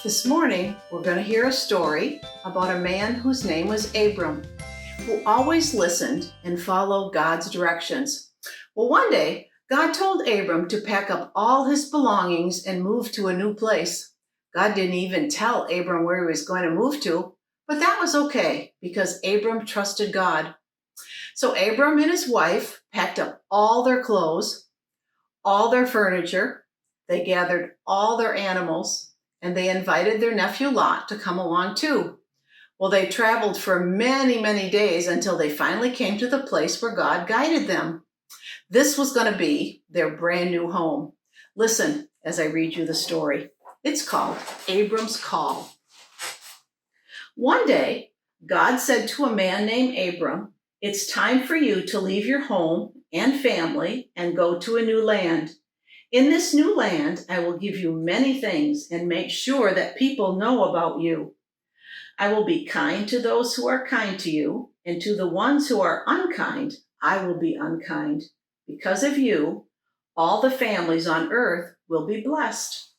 This morning, we're going to hear a story about a man whose name was Abram, who always listened and followed God's directions. Well, one day, God told Abram to pack up all his belongings and move to a new place. God didn't even tell Abram where he was going to move to, but that was okay because Abram trusted God. So Abram and his wife packed up all their clothes, all their furniture, they gathered all their animals, and they invited their nephew Lot to come along too. Well, they traveled for many, many days until they finally came to the place where God guided them. This was going to be their brand new home. Listen as I read you the story. It's called Abram's Call. One day, God said to a man named Abram, "It's time for you to leave your home and family and go to a new land. In this new land, I will give you many things and make sure that people know about you. I will be kind to those who are kind to you, and to the ones who are unkind, I will be unkind. Because of you, all the families on earth will be blessed."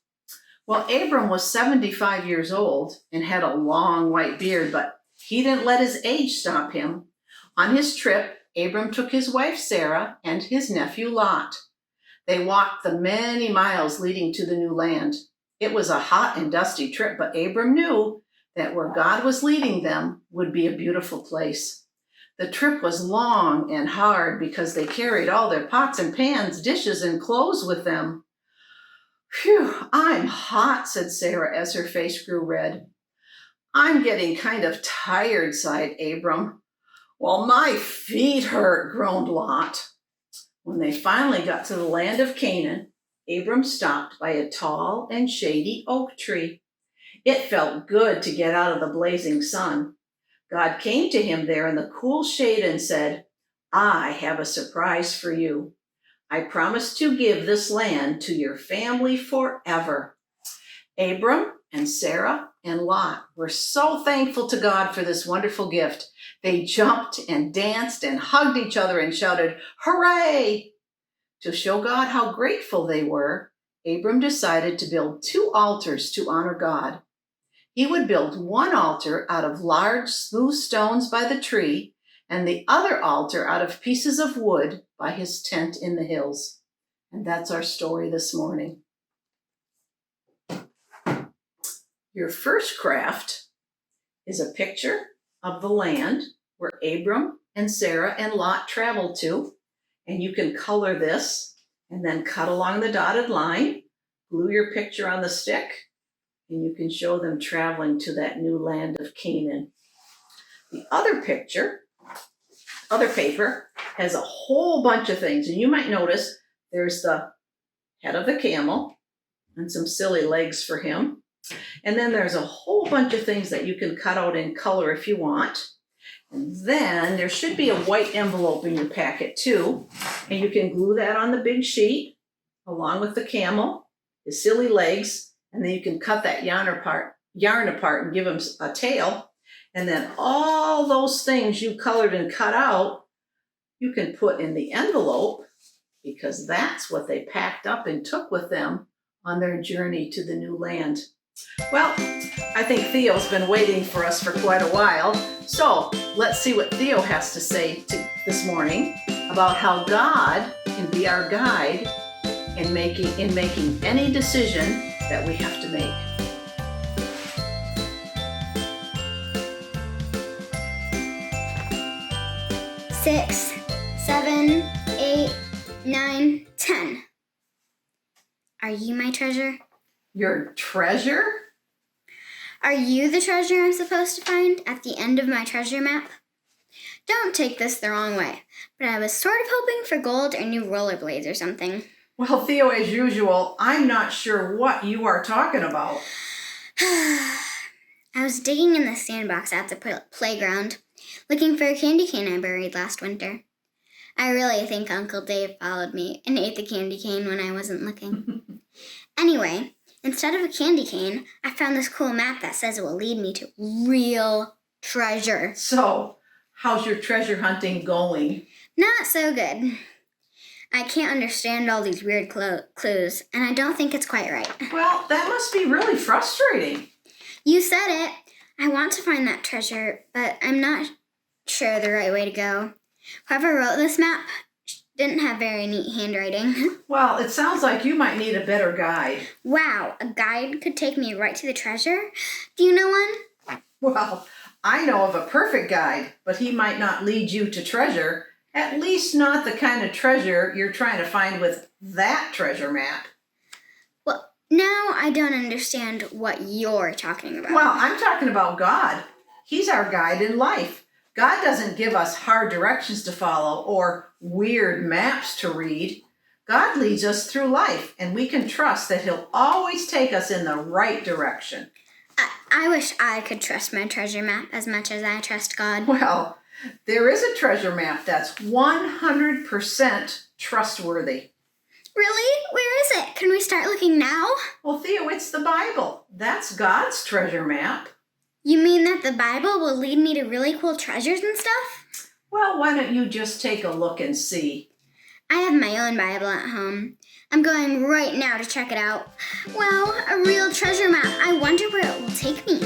Well, Abram was 75 years old and had a long white beard, but he didn't let his age stop him. On his trip, Abram took his wife Sarah and his nephew Lot. They walked the many miles leading to the new land. It was a hot and dusty trip, but Abram knew that where God was leading them would be a beautiful place. The trip was long and hard because they carried all their pots and pans, dishes, and clothes with them. "Phew, I'm hot," said Sarah as her face grew red. "I'm getting kind of tired," sighed Abram. "Well, my feet hurt," groaned Lot. When they finally got to the land of Canaan, Abram stopped by a tall and shady oak tree. It felt good to get out of the blazing sun. God came to him there in the cool shade and said, "I have a surprise for you. I promise to give this land to your family forever." Abram and Sarah and Lot were so thankful to God for this wonderful gift. They jumped and danced and hugged each other and shouted, "Hooray!" To show God how grateful they were, Abram decided to build 2 altars to honor God. He would build one altar out of large, smooth stones by the tree, and the other altar out of pieces of wood by his tent in the hills. And that's our story this morning. Your first craft is a picture of the land where Abram and Sarah and Lot traveled to. And you can color this and then cut along the dotted line, glue your picture on the stick, and you can show them traveling to that new land of Canaan. The other paper, has a whole bunch of things. And you might notice there's the head of the camel and some silly legs for him. And then there's a whole bunch of things that you can cut out in color if you want. And then there should be a white envelope in your packet too. And you can glue that on the big sheet along with the camel, his silly legs, and then you can cut that yarn apart and give him a tail. And then all those things you colored and cut out, you can put in the envelope because that's what they packed up and took with them on their journey to the new land. Well, I think Theo's been waiting for us for quite a while. So let's see what Theo has to say this morning about how God can be our guide in making any decision that we have to make. 6, 7, 8, 9, 10. Are you my treasure? Your treasure? Are you the treasure I'm supposed to find at the end of my treasure map? Don't take this the wrong way, but I was sort of hoping for gold or new rollerblades or something. Well, Theo, as usual, I'm not sure what you are talking about. I was digging in the sandbox at the playground, looking for a candy cane I buried last winter. I really think Uncle Dave followed me and ate the candy cane when I wasn't looking. Anyway, instead of a candy cane, I found this cool map that says it will lead me to real treasure. So, how's your treasure hunting going? Not so good. I can't understand all these weird clues, and I don't think it's quite right. Well, that must be really frustrating. You said it. I want to find that treasure, but I'm not sure the right way to go. Whoever wrote this map didn't have very neat handwriting. Well, it sounds like you might need a better guide. Wow, a guide could take me right to the treasure? Do you know one? Well, I know of a perfect guide, but he might not lead you to treasure, at least not the kind of treasure you're trying to find with that treasure map. Well, now I don't understand what you're talking about. Well, I'm talking about God. He's our guide in life. God doesn't give us hard directions to follow or weird maps to read. God leads us through life, and we can trust that He'll always take us in the right direction. I wish I could trust my treasure map as much as I trust God. Well, there is a treasure map that's 100% trustworthy. Really? Where is it? Can we start looking now? Well, Theo, it's the Bible. That's God's treasure map. You mean that the Bible will lead me to really cool treasures and stuff? Well, why don't you just take a look and see? I have my own Bible at home. I'm going right now to check it out. Wow, a real treasure map. I wonder where it will take me.